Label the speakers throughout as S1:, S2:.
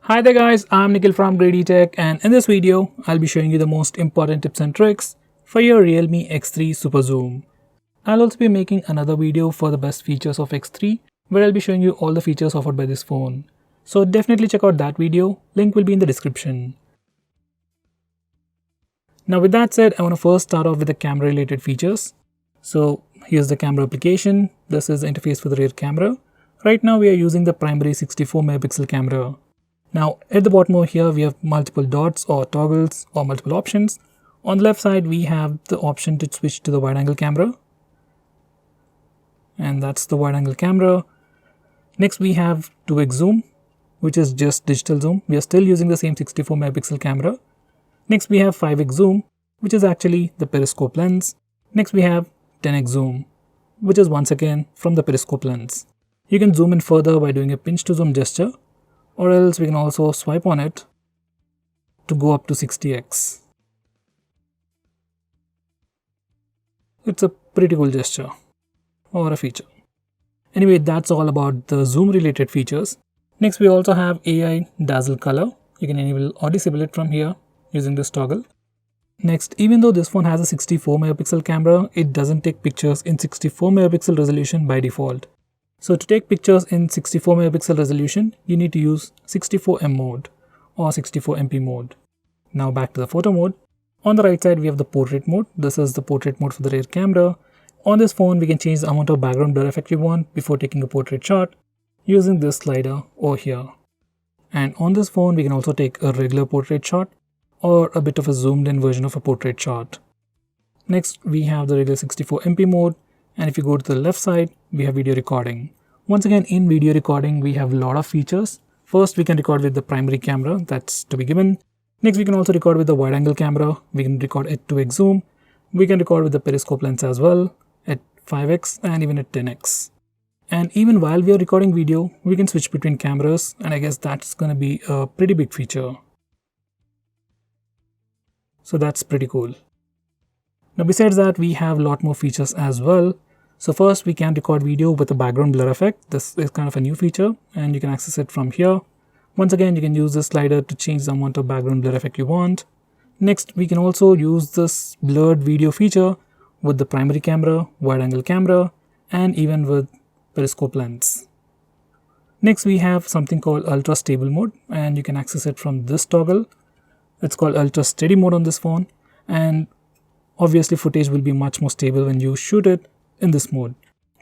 S1: Hi there guys, I'm Nikhil from GreedyTech, and in this video, I'll be showing you the most important tips and tricks for your Realme X3 Super Zoom. I'll also be making another video for the best features of X3 where I'll be showing you all the features offered by this phone. So definitely check out that video, link will be in the description. Now with that said, I want to first start off with the camera related features. So here's the camera application, this is the interface for the rear camera. Right now we are using the primary 64 megapixel camera. Now at the bottom over here we have multiple dots or toggles or multiple options. On the left side we have the option to switch to the wide angle camera. And that's the wide angle camera. Next we have 2x zoom, which is just digital zoom. We are still using the same 64 megapixel camera. Next we have 5x zoom, which is actually the periscope lens. Next we have 10x zoom, which is once again from the periscope lens. You can zoom in further by doing a pinch to zoom gesture, or else we can also swipe on it to go up to 60x. It's a pretty cool gesture or a feature. Anyway, that's all about the zoom related features. Next we also have AI dazzle color. You can enable or disable it from here using this toggle. Next, even though this phone has a 64 megapixel camera, it doesn't take pictures in 64 megapixel resolution by default. So to take pictures in 64 megapixel resolution, you need to use 64M mode or 64MP mode. Now back to the photo mode. On the right side, we have the portrait mode. This is the portrait mode for the rear camera. On this phone, we can change the amount of background blur effect we want before taking a portrait shot using this slider over here. And on this phone, we can also take a regular portrait shot or a bit of a zoomed in version of a portrait shot. Next, we have the regular 64MP mode. And if you go to the left side, we have video recording. Once again, in video recording, we have a lot of features. First, we can record with the primary camera, that's to be given. Next, we can also record with the wide angle camera. We can record at 2x zoom. We can record with the periscope lens as well at 5x and even at 10x. And even while we are recording video, we can switch between cameras, and I guess that's going to be a pretty big feature. So that's pretty cool. Now besides that, we have a lot more features as well. So first, we can record video with a background blur effect. This is kind of a new feature and you can access it from here. Once again, you can use this slider to change the amount of background blur effect you want. Next, we can also use this blurred video feature with the primary camera, wide angle camera, and even with periscope lens. Next, we have something called ultra stable mode, and you can access it from this toggle. It's called ultra steady mode on this phone, and obviously footage will be much more stable when you shoot it in this mode.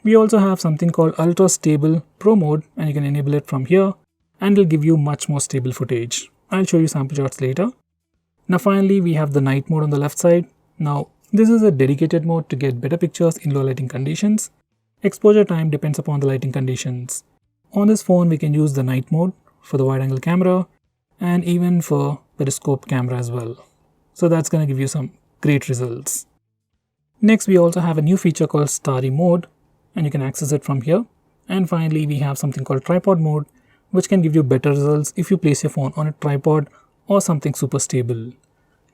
S1: We also have something called ultra stable pro mode, and you can enable it from here and it'll give you much more stable footage. I'll show you sample shots later. Now finally, we have the night mode on the left side. Now this is a dedicated mode to get better pictures in low lighting conditions. Exposure time depends upon the lighting conditions. On this phone, we can use the night mode for the wide angle camera and even for periscope camera as well. So that's going to give you some great results. Next, we also have a new feature called starry mode, and you can access it from here. And finally, we have something called tripod mode, which can give you better results if you place your phone on a tripod or something super stable.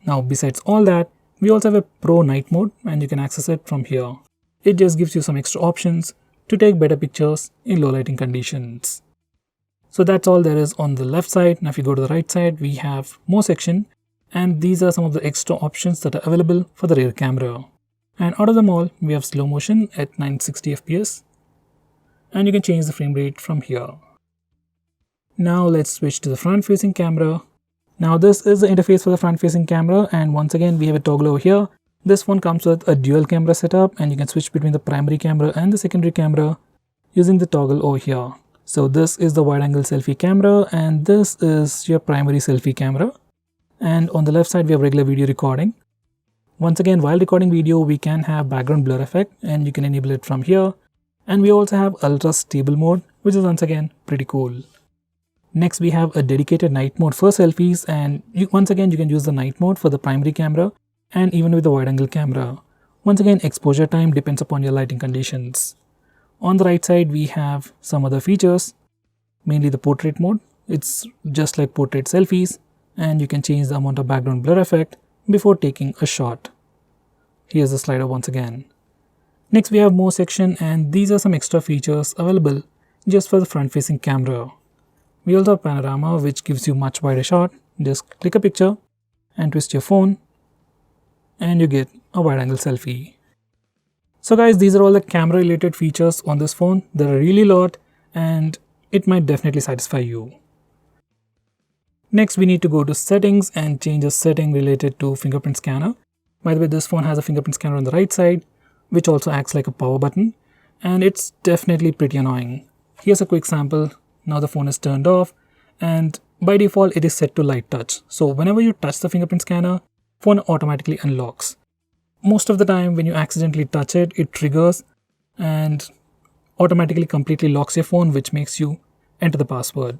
S1: Now besides all that, we also have a pro night mode, and you can access it from here. It just gives you some extra options to take better pictures in low lighting conditions. So that's all there is on the left side. Now if you go to the right side, we have more section, and these are some of the extra options that are available for the rear camera. And out of them all, we have slow motion at 960 fps, and you can change the frame rate from here. Now let's switch to the front facing camera. Now this is the interface for the front facing camera, and once again we have a toggle over here. This one comes with a dual camera setup, and you can switch between the primary camera and the secondary camera using the toggle over here. So this is the wide angle selfie camera, and this is your primary selfie camera. And on the left side, we have regular video recording. Once again, while recording video, we can have background blur effect, and you can enable it from here. And we also have ultra stable mode, which is once again pretty cool. Next, we have a dedicated night mode for selfies, and once again, you can use the night mode for the primary camera and even with the wide angle camera. Once again, exposure time depends upon your lighting conditions. On the right side, we have some other features, mainly the portrait mode. It's just like portrait selfies, and you can change the amount of background blur effect before taking a shot. Here's the slider once again. Next, we have more section, and these are some extra features available just for the front facing camera. We also have panorama, which gives you much wider shot. Just click a picture and twist your phone and you get a wide angle selfie. So guys, these are all the camera related features on this phone. There are really a lot and it might definitely satisfy you. Next, we need to go to settings and change a setting related to fingerprint scanner. By the way, this phone has a fingerprint scanner on the right side, which also acts like a power button, and it's definitely pretty annoying. Here's a quick sample. Now the phone is turned off and by default it is set to light touch. So whenever you touch the fingerprint scanner, phone automatically unlocks. Most of the time when you accidentally touch it, it triggers and automatically completely locks your phone, which makes you enter the password.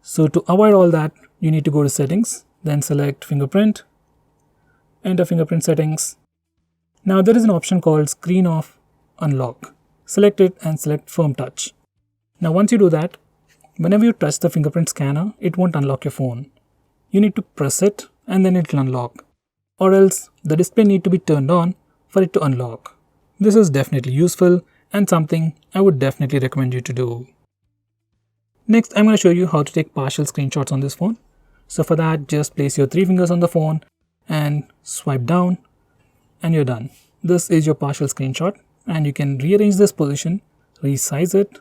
S1: So to avoid all that, you need to go to settings, then select fingerprint, enter fingerprint settings. Now there is an option called screen off unlock. Select it and select firm touch. Now once you do that, whenever you touch the fingerprint scanner, it won't unlock your phone. You need to press it and then it will unlock. Or else the display need to be turned on for it to unlock. This is definitely useful and something I would definitely recommend you to do. Next, I'm going to show you how to take partial screenshots on this phone. So for that, just place your 3 fingers on the phone and swipe down and you're done. This is your partial screenshot and you can rearrange this position, resize it,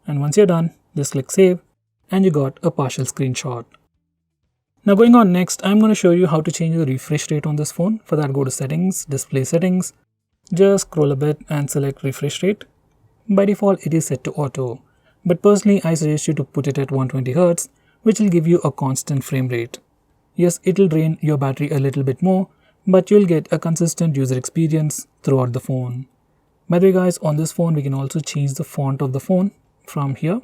S1: and once you're done, just click save and you got a partial screenshot. Now going on next, I'm going to show you how to change the refresh rate on this phone. For that, go to settings, display settings, just scroll a bit and select refresh rate. By default, it is set to auto, but personally I suggest you to put it at 120Hz, which will give you a constant frame rate. Yes, it will drain your battery a little bit more, but you'll get a consistent user experience throughout the phone. By the way guys, on this phone we can also change the font of the phone from here,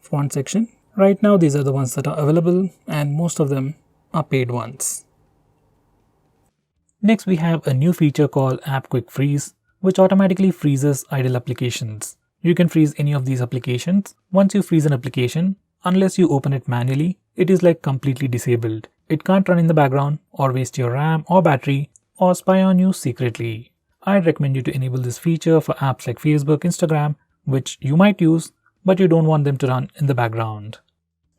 S1: font section. Right now these are the ones that are available and most of them are paid ones. Next we have a new feature called App Quick Freeze, which automatically freezes idle applications. You can freeze any of these applications. Once you freeze an application, unless you open it manually, it is like completely disabled. It can't run in the background or waste your RAM or battery or spy on you secretly. I'd recommend you to enable this feature for apps like Facebook, Instagram, which you might use, but you don't want them to run in the background.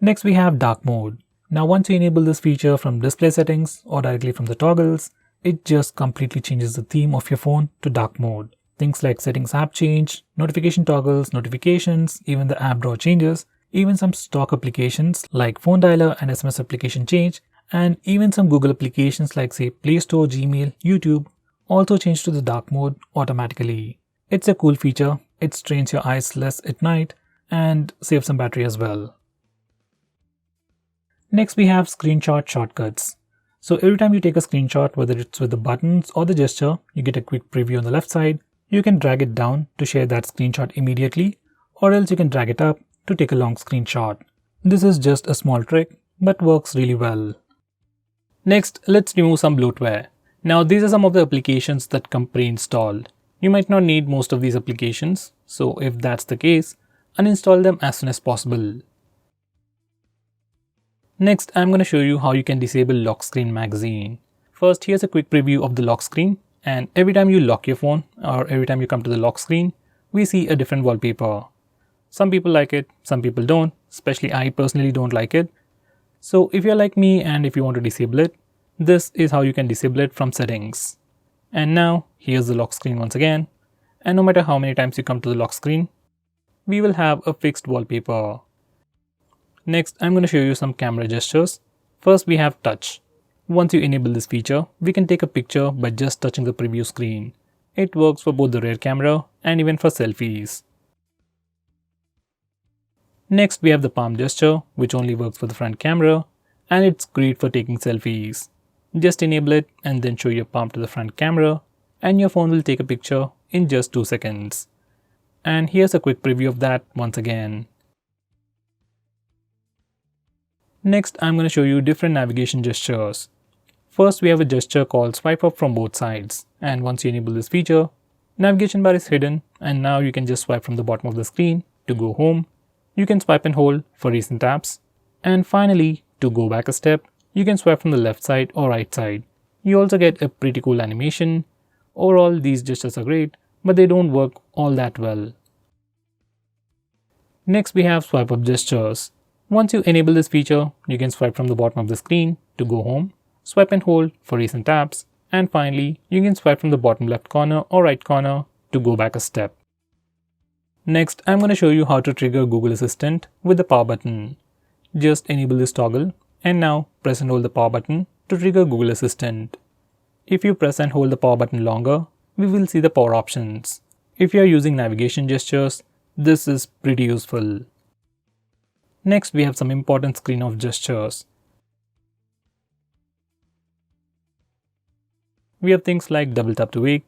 S1: Next we have dark mode. Now once you enable this feature from display settings or directly from the toggles, it just completely changes the theme of your phone to dark mode. Things like settings app change, notification toggles, notifications, even the app drawer changes, even some stock applications like phone dialer and SMS application change, and even some Google applications like say Play Store, Gmail, YouTube also change to the dark mode automatically. It's a cool feature. It strains your eyes less at night and saves some battery as well. Next we have screenshot shortcuts. So every time you take a screenshot, whether it's with the buttons or the gesture, you get a quick preview on the left side. You can drag it down to share that screenshot immediately, or else you can drag it up to take a long screenshot. This is just a small trick, but works really well. Next, let's remove some bloatware. Now these are some of the applications that come pre-installed. You might not need most of these applications, so if that's the case, uninstall them as soon as possible. Next, I'm going to show you how you can disable lock screen magazine. First, here's a quick preview of the lock screen, and every time you lock your phone or every time you come to the lock screen, we see a different wallpaper. Some people like it, some people don't, especially I personally don't like it. So if you're like me and if you want to disable it, this is how you can disable it from settings. And now, here's the lock screen once again, and no matter how many times you come to the lock screen, we will have a fixed wallpaper. Next, I'm going to show you some camera gestures. First, we have touch. Once you enable this feature, we can take a picture by just touching the preview screen. It works for both the rear camera and even for selfies. Next, we have the palm gesture, which only works for the front camera, and it's great for taking selfies. Just enable it and then show your palm to the front camera, and your phone will take a picture in just 2 seconds. And here's a quick preview of that once again. Next, I'm going to show you different navigation gestures. First, we have a gesture called swipe up from both sides, and once you enable this feature, navigation bar is hidden and now you can just swipe from the bottom of the screen to go home. You can swipe and hold for recent apps, and finally, to go back a step, you can swipe from the left side or right side. You also get a pretty cool animation. Overall, these gestures are great, but they don't work all that well. Next, we have swipe up gestures. Once you enable this feature, you can swipe from the bottom of the screen to go home, swipe and hold for recent apps, and finally, you can swipe from the bottom left corner or right corner to go back a step. Next, I'm going to show you how to trigger Google Assistant with the power button. Just enable this toggle and now press and hold the power button to trigger Google Assistant. If you press and hold the power button longer, we will see the power options. If you are using navigation gestures, this is pretty useful. Next, we have some important screen off gestures. We have things like double tap to wake.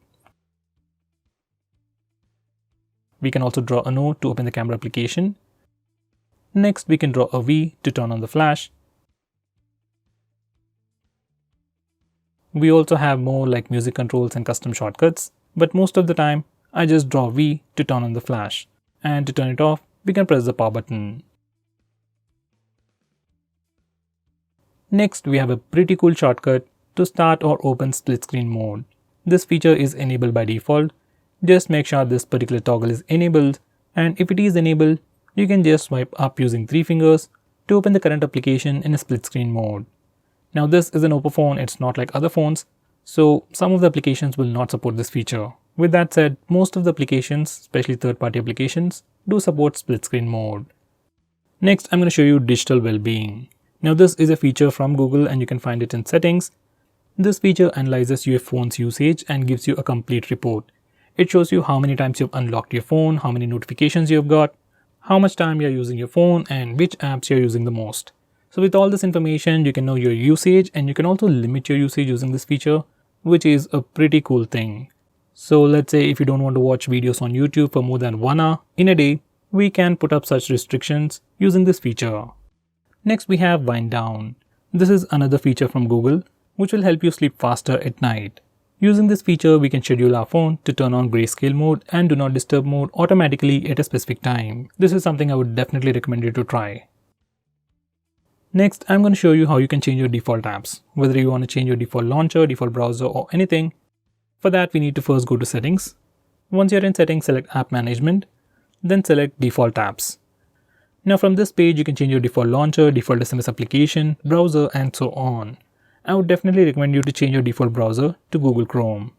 S1: We can also draw a note to open the camera application. Next, we can draw a V to turn on the flash. We also have more like music controls and custom shortcuts, but most of the time, I just draw V to turn on the flash. And to turn it off, we can press the power button. Next, we have a pretty cool shortcut to start or open split screen mode. This feature is enabled by default. Just make sure this particular toggle is enabled, and if it is enabled, you can just swipe up using 3 fingers to open the current application in a split screen mode. Now this is an Oppo phone, it's not like other phones, so some of the applications will not support this feature. With that said, most of the applications, especially third-party applications, do support split screen mode. Next, I'm going to show you digital well-being. Now this is a feature from Google and you can find it in settings. This feature analyzes your phone's usage and gives you a complete report. It shows you how many times you've unlocked your phone, how many notifications you've got, how much time you're using your phone, and which apps you're using the most. So with all this information, you can know your usage and you can also limit your usage using this feature, which is a pretty cool thing. So let's say if you don't want to watch videos on YouTube for more than 1 hour in a day, we can put up such restrictions using this feature. Next, we have wind down. This is another feature from Google, which will help you sleep faster at night. Using this feature, we can schedule our phone to turn on grayscale mode and do not disturb mode automatically at a specific time. This is something I would definitely recommend you to try. Next, I'm going to show you how you can change your default apps, whether you want to change your default launcher, default browser or anything. For that, we need to first go to settings. Once you're in settings, select app management, then select default apps. Now from this page, you can change your default launcher, default SMS application, browser and so on. I would definitely recommend you to change your default browser to Google Chrome.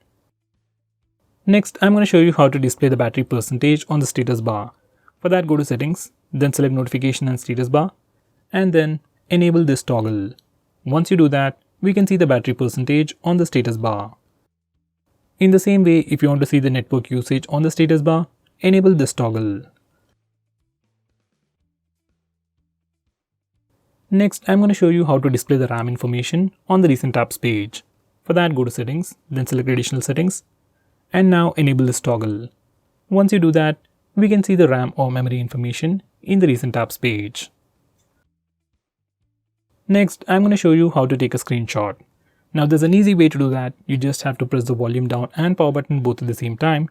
S1: Next, I'm going to show you how to display the battery percentage on the status bar. For that, go to settings, then select notification and status bar, and then enable this toggle. Once you do that, we can see the battery percentage on the status bar. In the same way, if you want to see the network usage on the status bar, enable this toggle. Next, I'm going to show you how to display the RAM information on the recent apps page. For that, go to settings, then select additional settings, and now enable this toggle. Once you do that, we can see the RAM or memory information in the recent apps page. Next, I'm going to show you how to take a screenshot. Now there's an easy way to do that. You just have to press the volume down and power button both at the same time,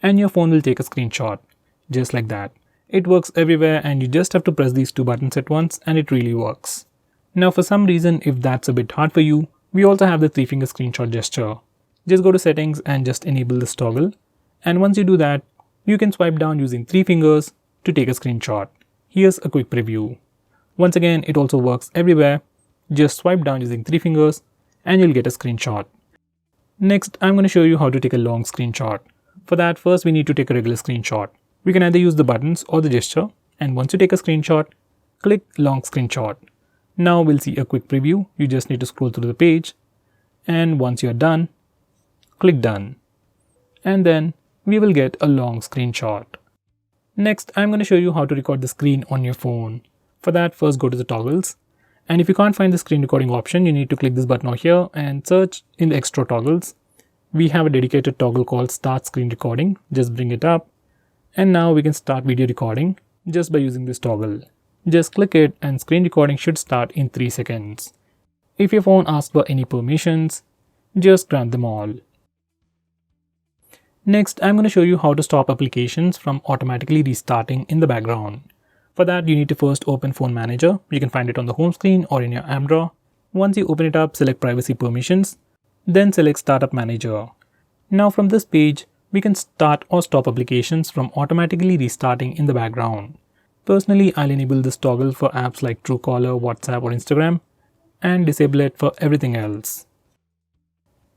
S1: and your phone will take a screenshot. Just like that. It works everywhere and you just have to press these 2 buttons at once and it really works. Now for some reason, if that's a bit hard for you, we also have the 3-finger screenshot gesture. Just go to settings and just enable this toggle. And once you do that, you can swipe down using 3 fingers to take a screenshot. Here's a quick preview. Once again, it also works everywhere. Just swipe down using 3 fingers and you'll get a screenshot. Next, I'm going to show you how to take a long screenshot. For that, first we need to take a regular screenshot. We can either use the buttons or the gesture, and once you take a screenshot, click long screenshot. Now we'll see a quick preview. You just need to scroll through the page, and once you're done, click done. And then we will get a long screenshot. Next, I'm going to show you how to record the screen on your phone. For that, first go to the toggles, and if you can't find the screen recording option, you need to click this button over here and search in the extra toggles. We have a dedicated toggle called Start Screen Recording. Just bring it up. And now we can start video recording just by using this toggle. Just click it and screen recording should start in 3 seconds. If your phone asks for any permissions, just grant them all. Next, I'm going to show you how to stop applications from automatically restarting in the background. For that, you need to first open Phone Manager. You can find it on the home screen or in your app drawer. Once you open it up, select Privacy Permissions, then select Startup Manager. Now from this page, we can start or stop applications from automatically restarting in the background. Personally, I'll enable this toggle for apps like Truecaller, WhatsApp or Instagram and disable it for everything else.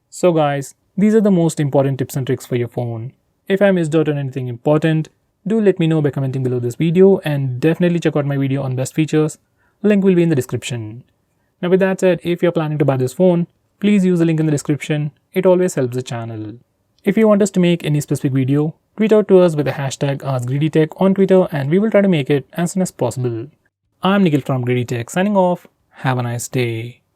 S1: So guys, these are the most important tips and tricks for your phone. If I missed out on anything important, do let me know by commenting below this video, and definitely check out my video on best features. Link will be in the description. Now with that said, if you're planning to buy this phone, please use the link in the description. It always helps the channel. If you want us to make any specific video, tweet out to us with the hashtag AskGreedyTech on Twitter and we will try to make it as soon as possible. I'm Nikhil from GreedyTech signing off. Have a nice day.